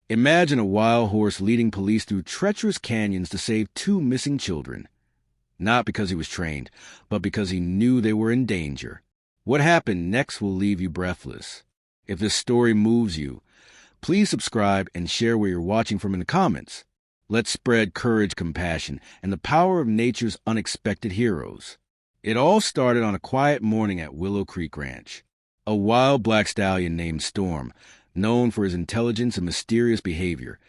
Imagine a wild horse leading police through treacherous canyons to save two missing children. Not because he was trained, but because he knew they were in danger. What happened next will leave you breathless. If this story moves you, please subscribe and share where you're watching from in the comments. Let's spread courage, compassion, and the power of nature's unexpected heroes. It all started on a quiet morning at Willow Creek Ranch. A wild black stallion named Storm, known for his intelligence and mysterious behavior,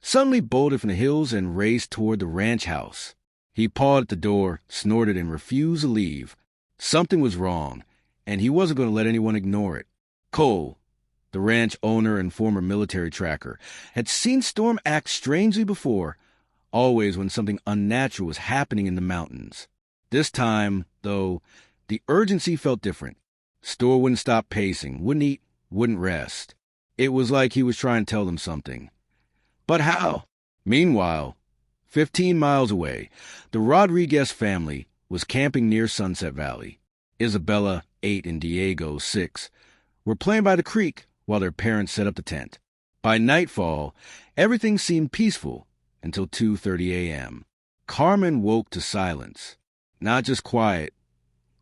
suddenly bolted from the hills and raced toward the ranch house. He pawed at the door, snorted, and refused to leave. Something was wrong, and he wasn't going to let anyone ignore it. Cole, the ranch owner and former military tracker, had seen Storm act strangely before, always when something unnatural was happening in the mountains. This time, though, the urgency felt different. Storm wouldn't stop pacing, wouldn't eat, wouldn't rest. It was like he was trying to tell them something. But how? Meanwhile, 15 miles away, the Rodriguez family was camping near Sunset Valley. Isabella, 8, and Diego, 6, were playing by the creek while their parents set up the tent. By nightfall, everything seemed peaceful until 2:30 a.m. Carmen woke to silence. Not just quiet,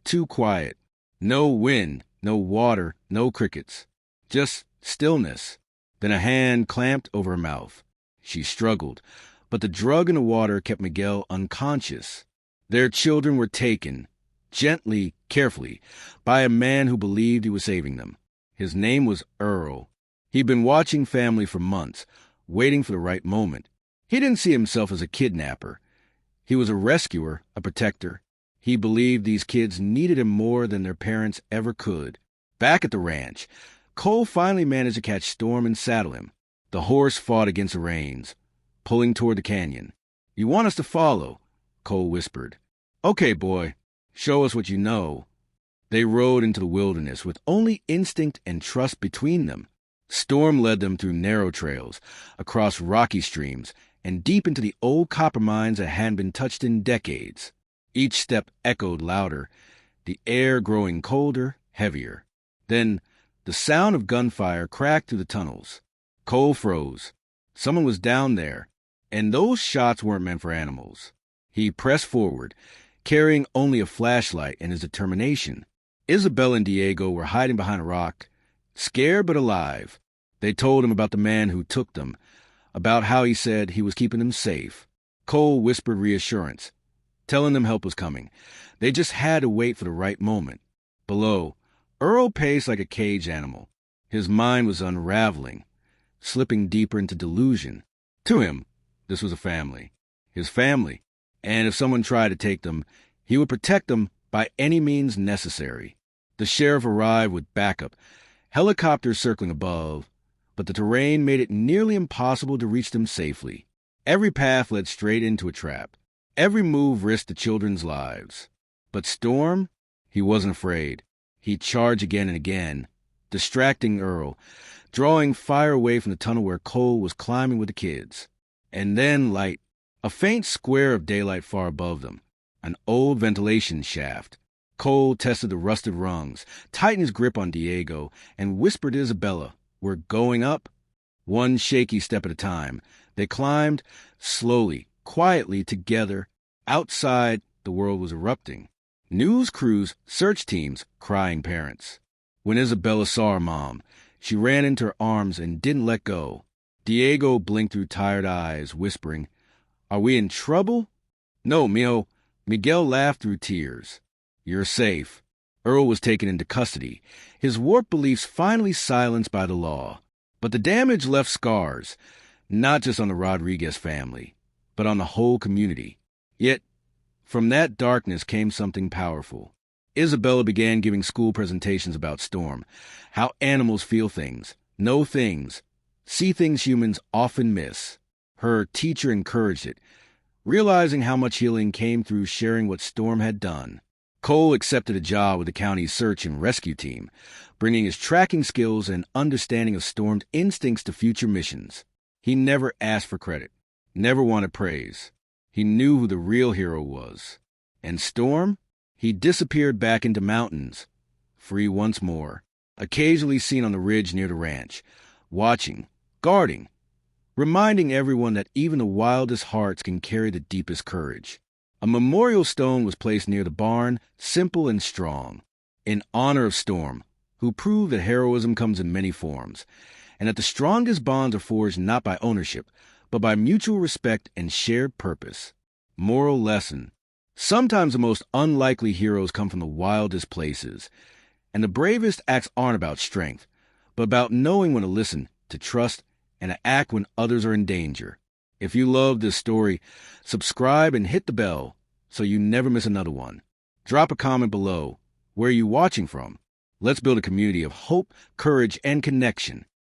too quiet. No wind, no water, no crickets. Just stillness. Then a hand clamped over her mouth. She struggled, but the drug in the water kept Miguel unconscious. Their children were taken, gently, carefully, by a man who believed he was saving them. His name was Earl. He'd been watching family for months, waiting for the right moment. He didn't see himself as a kidnapper. He was a rescuer, a protector. He believed these kids needed him more than their parents ever could. Back at the ranch, Cole finally managed to catch Storm and saddle him. The horse fought against the reins, pulling toward the canyon. "You want us to follow?" Cole whispered. "Okay, boy, show us what you know." They rode into the wilderness with only instinct and trust between them. Storm led them through narrow trails, across rocky streams, and deep into the old copper mines that hadn't been touched in decades. Each step echoed louder, the air growing colder, heavier. Then the sound of gunfire cracked through the tunnels. Cole froze. Someone was down there, and those shots weren't meant for animals. He pressed forward, carrying only a flashlight and his determination. Isabel and Diego were hiding behind a rock, scared but alive. They told him about the man who took them, about how he said he was keeping them safe. Cole whispered reassurance, telling them help was coming. They just had to wait for the right moment. Below, Earl paced like a caged animal. His mind was unraveling, slipping deeper into delusion. To him, this was a family. His family. And if someone tried to take them, he would protect them by any means necessary. The sheriff arrived with backup, helicopters circling above, but the terrain made it nearly impossible to reach them safely. Every path led straight into a trap. Every move risked the children's lives. But Storm, he wasn't afraid. He charged again and again, distracting Earl, drawing fire away from the tunnel where Cole was climbing with the kids. And then light, a faint square of daylight far above them, an old ventilation shaft. Cole tested the rusted rungs, tightened his grip on Diego, and whispered to Isabella, "We're going up." One shaky step at a time, they climbed, slowly, quietly, together. Outside, the world was erupting. News crews, search teams, crying parents. When Isabella saw her mom, she ran into her arms and didn't let go. Diego blinked through tired eyes, whispering, "Are we in trouble?" "No, mijo." Miguel laughed through tears. "You're safe." Earl was taken into custody, his warped beliefs finally silenced by the law. But the damage left scars, not just on the Rodriguez family, but on the whole community. Yet, from that darkness came something powerful. Isabella began giving school presentations about Storm, how animals feel things, know things, see things humans often miss. Her teacher encouraged it, realizing how much healing came through sharing what Storm had done. Cole accepted a job with the county's search and rescue team, bringing his tracking skills and understanding of Storm's instincts to future missions. He never asked for credit, never wanted praise. He knew who the real hero was. And Storm? He disappeared back into mountains, free once more, occasionally seen on the ridge near the ranch, watching, guarding, reminding everyone that even the wildest hearts can carry the deepest courage. A memorial stone was placed near the barn, simple and strong, in honor of Storm, who proved that heroism comes in many forms, and that the strongest bonds are forged not by ownership, but by mutual respect and shared purpose. Moral lesson: sometimes the most unlikely heroes come from the wildest places, and the bravest acts aren't about strength, but about knowing when to listen, to trust, and to act when others are in danger. If you love this story, subscribe and hit the bell so you never miss another one. Drop a comment below. Where are you watching from? Let's build a community of hope, courage, and connection.